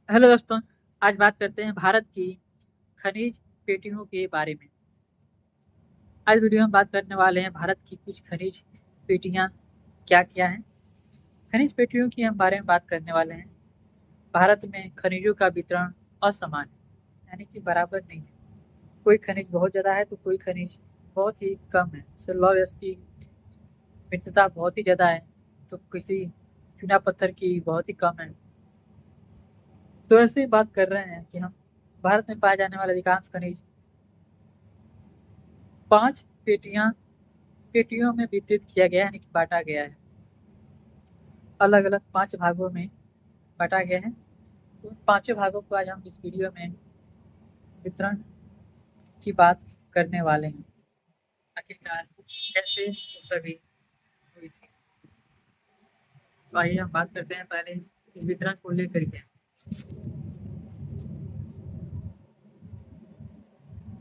Hello दोस्तों, आज बात करते हैं भारत की खनिज पेटियों के बारे में। आज वीडियो में बात करने वाले हैं भारत की कुछ खनिज पेटियां क्या-क्या हैं। खनिज पेटियों की हम बारे में बात करने वाले हैं। भारत में खनिजों का वितरण असमान है, यानी कि बराबर नहीं है। कोई खनिज बहुत ज़्यादा है तो कोई खनिज बहुत ही कम है। जैसे लौह यश की मित्रता बहुत ही ज़्यादा है तो किसी चूना पत्थर की बहुत ही कम है। तो ऐसे ही बात कर रहे हैं कि हम भारत में पाए जाने वाले अधिकांश खनिज 5 पेटियों में वितरित किया गया है, यानी कि बाँटा गया है। अलग-अलग 5 भागों में बाँटा गया है। उन पाँचों भागों को आज हम इस वीडियो में वितरण की बात करने वाले हैं। आखिरकार कैसे वो सभी हुई थी। तो आइए हम बात करते हैं पहले इस वितरण को लेकर के।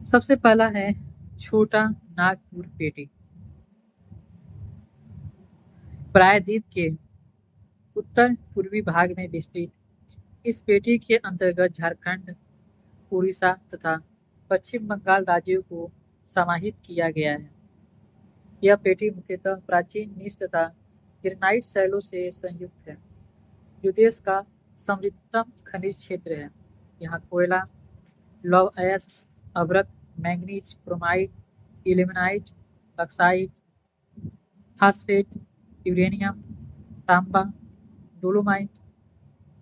सबसे पहला है छोटा नागपुर पेटी। प्रायद्वीप के उत्तर पूर्वी भाग में विस्तृत इस पेटी के अंतर्गत झारखंड, उड़ीसा तथा पश्चिम बंगाल राज्यों को समाहित किया गया है। यह पेटी मुख्यतः प्राचीन नीच तथा ग्रेनाइट शैलों से संयुक्त है, जो देश का समृद्धतम खनिज क्षेत्र है। यहाँ कोयला, लौह अयस्क, अभ्रक, manganese, chromite, ilmenite, bauxite, phosphate, uranium, तांबा, डोलोमाइट,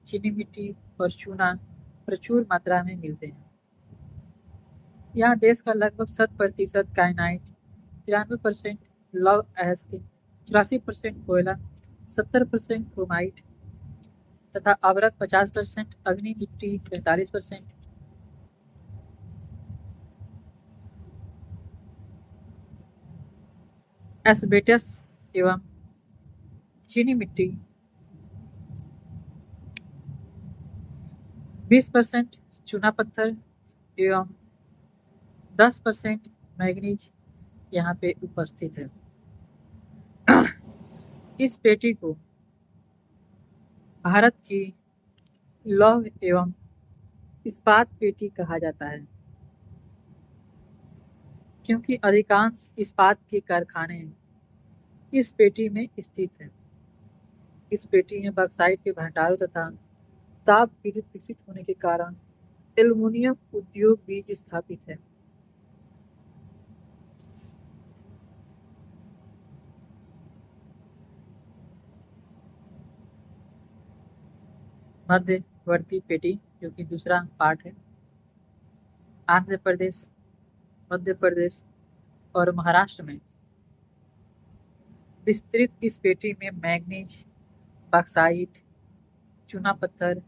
चीनी मिट्टी और चूना प्रचुर मात्रा में मिलते हैं। यहाँ देश का लगभग 100% काइनाइट, 93% लौह अयस्क, 84% कोयला, 70% क्रोमाइट तथा अभ्रक 50%, अग्नि मिट्टी 45%, एस्बेस्टस एवं चीनी मिट्टी 20%, चूना पत्थर एवं 10% मैंगनीज यहाँ पे उपस्थित है। इस पेटी को भारत की लौह एवं इस्पात पेटी कहा जाता है, क्योंकि अधिकांश इस्पात के कारखाने इस पेटी में स्थित हैं। इस पेटी में बक्साइट के भंडारों तथा ताप पीड़ित विकसित होने के कारण एल्युमीनियम उद्योग भी स्थापित है। मध्यवर्ती पेटी, जो कि दूसरा पार्ट है, आंध्र प्रदेश, मध्य प्रदेश और महाराष्ट्र में विस्तृत इस पेटी में मैंगनीज, बक्साइट, चूना पत्थर,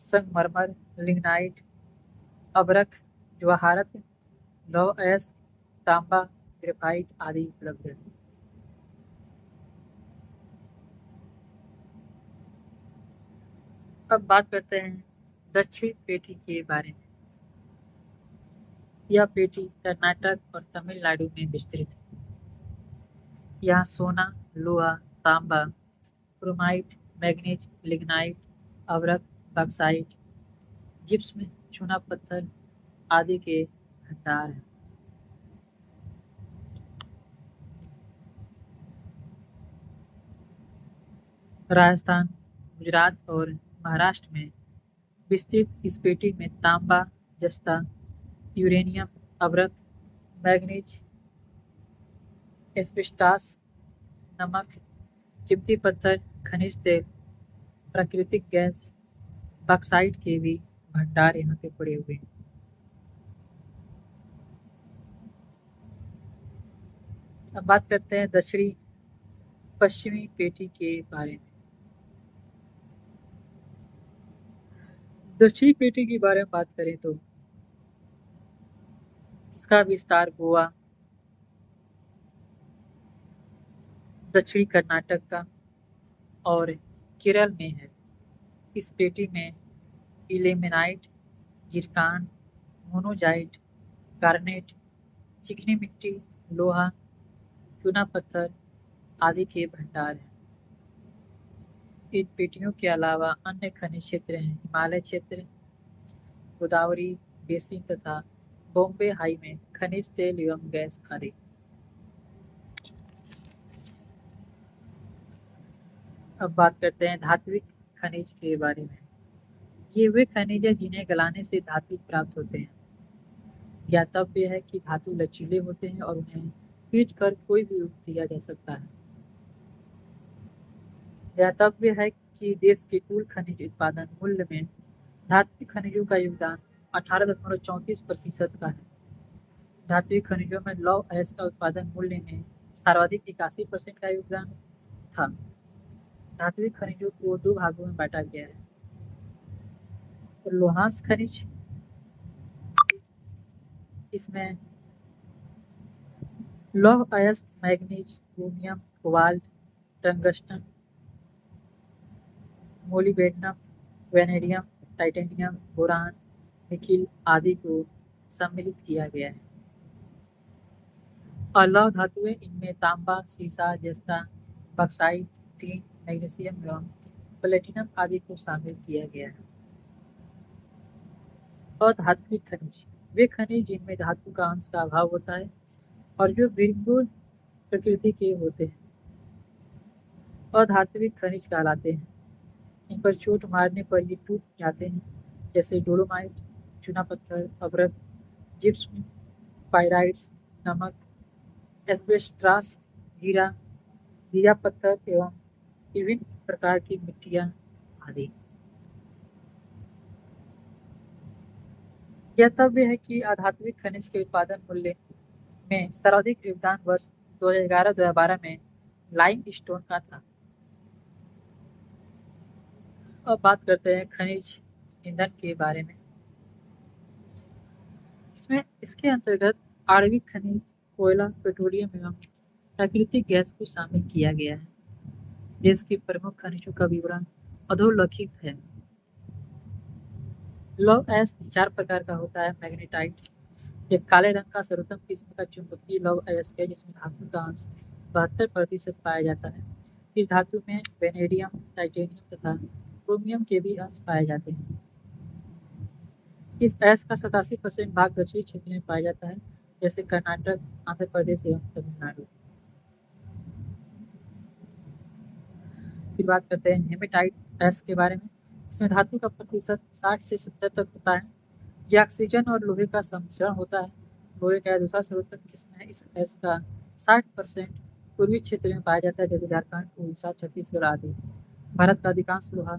संगमरमर, लिग्नाइट, अभ्रक, जवाहरत, लौह अयस्क, तांबा, ग्रेफाइट आदि उपलब्ध है। अब बात करते हैं दक्षिण पेटी के बारे में। यह पेटी कर्नाटक और तमिलनाडु में विस्तृत है। यहाँ सोना, लोहा, तांबा, क्रोमाइट, मैग्नीज, लिग्नाइट, अभ्रक, बक्साइट, जिप्सम, चूना पत्थर आदि के भंडार हैं। राजस्थान, गुजरात और महाराष्ट्र में विस्तृत इस पेटी में तांबा, जस्ता, यूरेनियम, अभ्रक, मैग्नीज, एस्बेस्टॉस, नमक, कीमती पत्थर, खनिज तेल, प्राकृतिक गैस, बॉक्साइट के भी भंडार यहाँ पे पड़े हुए हैं। अब बात करते हैं दक्षिणी पश्चिमी पेटी के बारे में। दक्षिणी पेटी के बारे में बात करें तो इसका विस्तार गोवा, दक्षिणी कर्नाटक का और केरल में है। इस पेटी में इल्मेनाइट, जिरकान, मोनोजाइट, गार्नेट, चिकनी मिट्टी, लोहा, चूना पत्थर आदि के भंडार हैं। इन पेटियों के अलावा अन्य खनिज क्षेत्र हैं हिमालय क्षेत्र, गोदावरी बेसिन तथा बॉम्बे हाई में खनिज तेल एवं गैस आदि। अब बात करते हैं धात्विक खनिज के बारे में। ये वे खनिज हैं जिन्हें गलाने से धातु प्राप्त होते हैं। ज्ञातव्य है कि धातु लचीले होते हैं और उन्हें पीट कर कोई भी रूप दिया जा सकता है। ज्ञातव्य है कि देश के कुल खनिज उत्पादन मूल्य में धात्विक खनिजों का योगदान 18.34% का है। धात्विक खनिजों में लौह अयस्क का उत्पादन मूल्य में सर्वाधिक 81% का योगदान था। धात्विक खनिजों को दो भागों में बांटा गया है। लोहांश खनिज, इसमें लौह अयस्क manganese, chromium, cobalt, tungsten, molybdenum, vanadium, titanium, boron, nickel आदि को सम्मिलित किया गया है। अलौह धातुएं इनमें तांबा, सीसा, जस्ता, बक्साइट, टीन, मैग्नीशियम एवं प्लेटिनम आदि को शामिल किया गया है। अधात्विक खनिज वे खनिज जिनमें धातु का अंश का अभाव होता है और जो बिल्कुल प्रकृति के होते हैं अधात्विक खनिज कहलाते हैं। इन पर चोट मारने पर ये टूट जाते हैं, जैसे डोलोमाइट, चूना पत्थर, अभ्रक, जिप्सम, पाइराइट्स, नमक, एस्बेस्टॉस, हीरा, दिया पत्थर एवं विभिन्न प्रकार की मिट्टियां आदि। ज्ञातव्य है कि अधात्विक खनिज के उत्पादन मूल्य में सर्वाधिक योगदान वर्ष 2011-2012 में लाइम स्टोन का था। अब बात करते हैं खनिज ईंधन के बारे में। इसके अंतर्गत आणविक खनिज, कोयला, पेट्रोलियम एवं प्राकृतिक गैस को शामिल किया गया है। देश के प्रमुख खनिजों का विवरण अधोलिखित है। लौह अयस्क 4 प्रकार का होता है। मैग्नेटाइट, एक काले रंग का सर्वोत्तम किस्म का चुंबकीय लौह अयस्क है जिसमें धातु का अंश 72% पाया जाता है। इस धातु में वेनेडियम, टाइटेनियम तथा क्रोमियम के भी अंश पाए जाते हैं। इस अयस्क का 87% भाग दक्षिणी क्षेत्र में पाया जाता है, जैसे कर्नाटक, आंध्र प्रदेश एवं तमिलनाडु। फिर बात करते हैं हेमेटाइट अयस्क के बारे में। इसमें धातु का प्रतिशत 60 से 70 तक होता है। यह ऑक्सीजन और लोहे का सम्मिश्रण होता है। लोहे का दूसरा सर्वोत्तम किस्म है। इस अयस्क का 60% पूर्वी क्षेत्र में पाया जाता है, जैसे झारखंड, उड़ीसा, छत्तीसगढ़ आदि। भारत का अधिकांश लोहा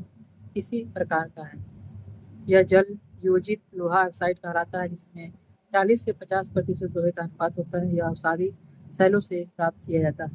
इसी प्रकार का है। यह जल योजित लोहा ऑक्साइड कहलाता है, जिसमें 40 से 50% लोहे का अनुपात होता है। यह अवसादी शैलों से प्राप्त किया जाता है।